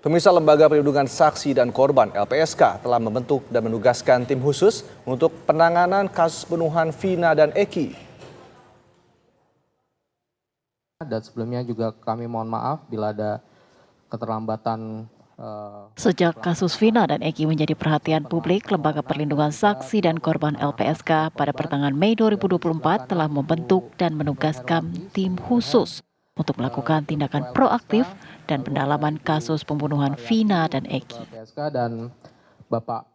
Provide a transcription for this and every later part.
Pemirsa, Lembaga Perlindungan Saksi dan Korban (LPSK) telah membentuk dan menugaskan tim khusus untuk penanganan kasus pembunuhan Vina dan Eki. Dan sebelumnya juga kami mohon maaf bila ada keterlambatan. Sejak kasus Vina dan Eki menjadi perhatian publik, Lembaga Perlindungan Saksi dan Korban (LPSK) pada pertengahan Mei 2024 telah membentuk dan menugaskan tim khusus untuk melakukan tindakan proaktif dan pendalaman kasus pembunuhan Vina dan Eki.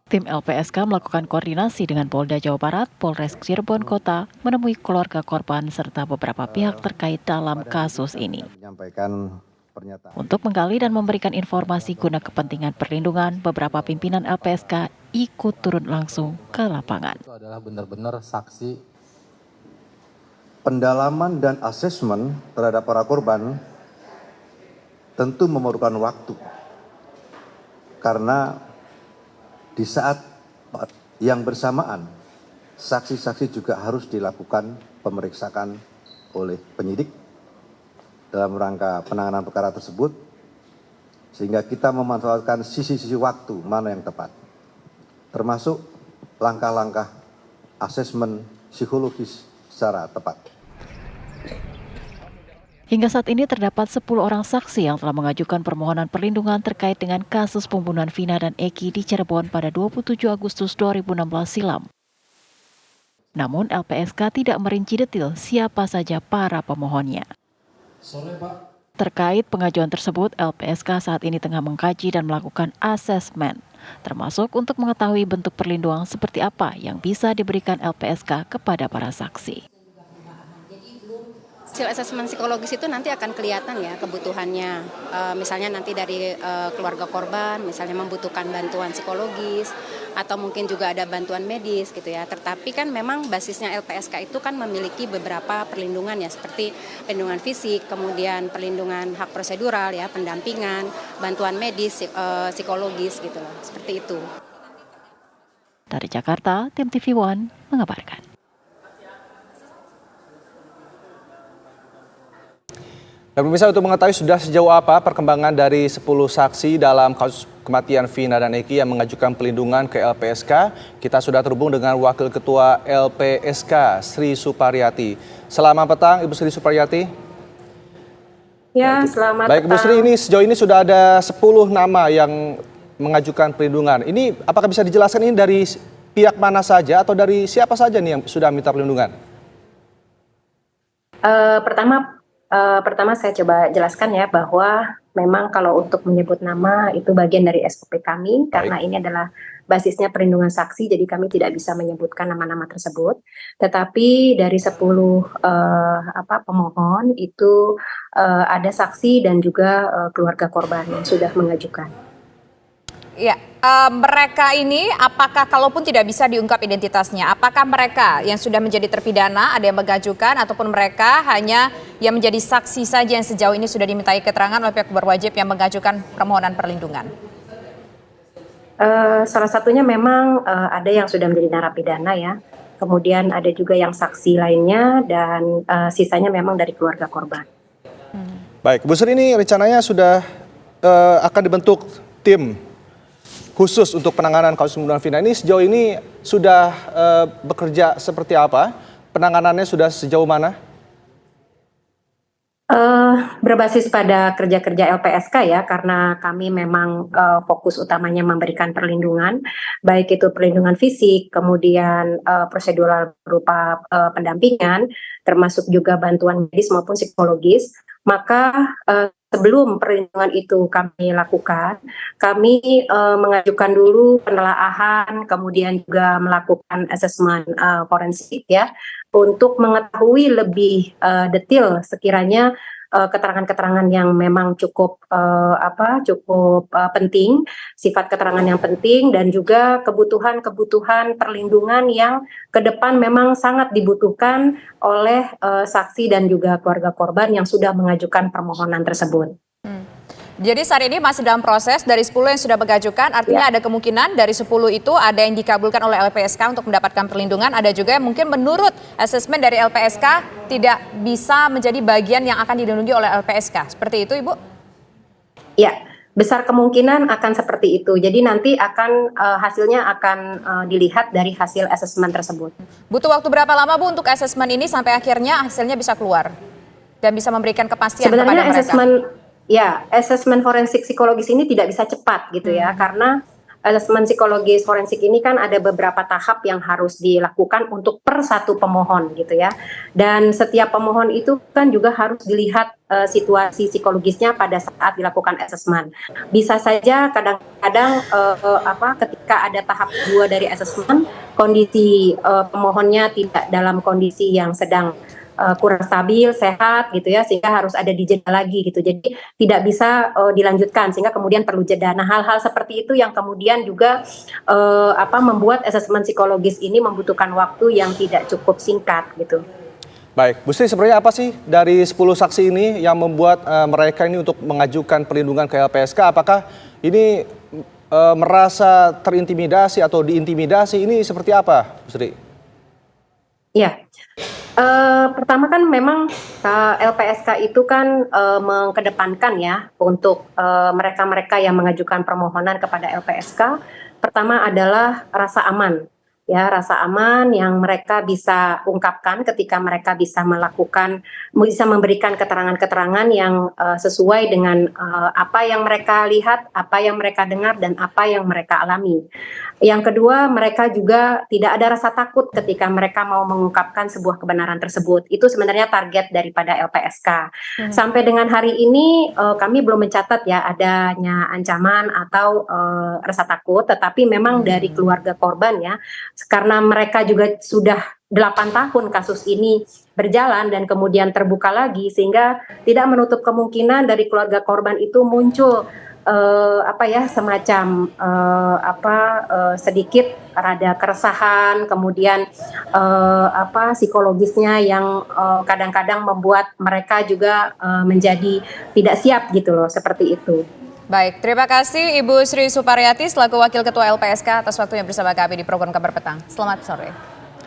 Tim LPSK melakukan koordinasi dengan Polda Jawa Barat, Polres Cirebon Kota, menemui keluarga korban serta beberapa pihak terkait dalam kasus ini. Untuk menggali dan memberikan informasi guna kepentingan perlindungan, beberapa pimpinan LPSK ikut turun langsung ke lapangan. Itu adalah benar-benar saksi. Pendalaman dan asesmen terhadap para korban tentu memerlukan waktu. Karena di saat yang bersamaan, saksi-saksi juga harus dilakukan pemeriksaan oleh penyidik dalam rangka penanganan perkara tersebut, sehingga kita memanfaatkan sisi-sisi waktu mana yang tepat, termasuk langkah-langkah asesmen psikologis secara tepat. Hingga saat ini terdapat 10 orang saksi yang telah mengajukan permohonan perlindungan terkait dengan kasus pembunuhan Vina dan Eki di Cirebon pada 27 Agustus 2016 silam. Namun LPSK tidak merinci detail siapa saja para pemohonnya. Terkait pengajuan tersebut, LPSK saat ini tengah mengkaji dan melakukan asesmen, termasuk untuk mengetahui bentuk perlindungan seperti apa yang bisa diberikan LPSK kepada para saksi. Hasil asesmen psikologis itu nanti akan kelihatan ya kebutuhannya, misalnya nanti dari keluarga korban, misalnya membutuhkan bantuan psikologis atau mungkin juga ada bantuan medis gitu ya. Tetapi kan memang basisnya LPSK itu kan memiliki beberapa perlindungan ya, seperti perlindungan fisik, kemudian perlindungan hak prosedural ya, pendampingan, bantuan medis, psikologis gitu loh, seperti itu. Dari Jakarta, tim TV One mengabarkan. Dan pemirsa, untuk mengetahui sudah sejauh apa perkembangan dari 10 saksi dalam kasus kematian Vina dan Eki yang mengajukan pelindungan ke LPSK, kita sudah terhubung dengan Wakil Ketua LPSK, Sri Suparyati. Selamat petang, Ibu Sri Suparyati. Ya, selamat petang. Baik, Ibu Sri, ini sejauh ini sudah ada 10 nama yang mengajukan pelindungan. Ini apakah bisa dijelaskan ini dari pihak mana saja atau dari siapa saja nih yang sudah minta perlindungan? Pertama saya coba jelaskan ya bahwa memang kalau untuk menyebut nama itu bagian dari SOP kami. Karena ini adalah basisnya perlindungan saksi, jadi kami tidak bisa menyebutkan nama-nama tersebut. Tetapi dari 10 pemohon itu ada saksi dan juga keluarga korban yang sudah mengajukan. Ya, mereka ini apakah kalaupun tidak bisa diungkap identitasnya, apakah mereka yang sudah menjadi terpidana ada yang mengajukan ataupun mereka hanya yang menjadi saksi saja yang sejauh ini sudah dimintai keterangan oleh pihak berwajib yang mengajukan permohonan perlindungan? Salah satunya memang ada yang sudah menjadi narapidana ya, kemudian ada juga yang saksi lainnya dan sisanya memang dari keluarga korban. Baik, Bu Sri, ini rencananya sudah akan dibentuk tim khusus untuk penanganan kasus pembunuhan Vina. Ini sejauh ini sudah bekerja seperti apa? Penanganannya sudah sejauh mana? Berbasis pada kerja-kerja LPSK ya, karena kami memang fokus utamanya memberikan perlindungan, baik itu perlindungan fisik, kemudian prosedural berupa pendampingan, termasuk juga bantuan medis maupun psikologis. Maka sebelum perlindungan itu kami lakukan, kami mengajukan dulu penelaahan, kemudian juga melakukan asesmen forensik ya, untuk mengetahui lebih detail sekiranya keterangan-keterangan yang memang cukup penting, sifat keterangan yang penting, dan juga kebutuhan perlindungan yang ke depan memang sangat dibutuhkan oleh saksi dan juga keluarga korban yang sudah mengajukan permohonan tersebut. Jadi saat ini masih dalam proses, dari 10 yang sudah mengajukan, artinya ada kemungkinan dari 10 itu ada yang dikabulkan oleh LPSK untuk mendapatkan perlindungan, ada juga yang mungkin menurut asesmen dari LPSK tidak bisa menjadi bagian yang akan dilindungi oleh LPSK. Seperti itu, Ibu? Ya, Besar kemungkinan akan seperti itu. Jadi nanti akan hasilnya akan dilihat dari hasil asesmen tersebut. Butuh waktu berapa lama Bu untuk asesmen ini sampai akhirnya hasilnya bisa keluar dan bisa memberikan kepastian Sebenarnya kepada mereka? asesmen forensik psikologis ini tidak bisa cepat gitu ya, karena asesmen psikologis forensik ini kan ada beberapa tahap yang harus dilakukan untuk per satu pemohon gitu ya. Dan setiap pemohon itu kan juga harus dilihat situasi psikologisnya pada saat dilakukan asesmen. Bisa saja kadang-kadang ketika ada tahap 2 dari asesmen, kondisi pemohonnya tidak dalam kondisi yang sedang kurang stabil, sehat gitu ya, sehingga harus ada dijeda lagi gitu. Jadi tidak bisa dilanjutkan sehingga kemudian perlu jeda. Nah, hal-hal seperti itu yang kemudian juga membuat asesmen psikologis ini membutuhkan waktu yang tidak cukup singkat gitu. Baik, Bu Sri, sebenarnya apa sih dari 10 saksi ini yang membuat mereka ini untuk mengajukan perlindungan ke LPSK? Apakah ini merasa terintimidasi atau diintimidasi? Ini seperti apa, Bu Sri? Ya, pertama kan memang LPSK itu kan mengedepankan ya untuk mereka-mereka yang mengajukan permohonan kepada LPSK. Pertama adalah rasa aman. Ya, rasa aman yang mereka bisa ungkapkan ketika mereka bisa memberikan keterangan-keterangan yang sesuai dengan apa yang mereka lihat, apa yang mereka dengar, dan apa yang mereka alami. Yang kedua, mereka juga tidak ada rasa takut ketika mereka mau mengungkapkan sebuah kebenaran tersebut. Itu sebenarnya target daripada LPSK. Sampai dengan hari ini kami belum mencatat ya adanya ancaman atau rasa takut, tetapi memang dari keluarga korban ya, karena mereka juga sudah 8 tahun kasus ini berjalan dan kemudian terbuka lagi, sehingga tidak menutup kemungkinan dari keluarga korban itu muncul semacam sedikit rada keresahan, kemudian psikologisnya yang kadang-kadang membuat mereka juga menjadi tidak siap gitu loh, seperti itu. Baik, terima kasih Ibu Sri Suparyati selaku Wakil Ketua LPSK atas waktunya bersama kami di program Kabar Petang. Selamat sore.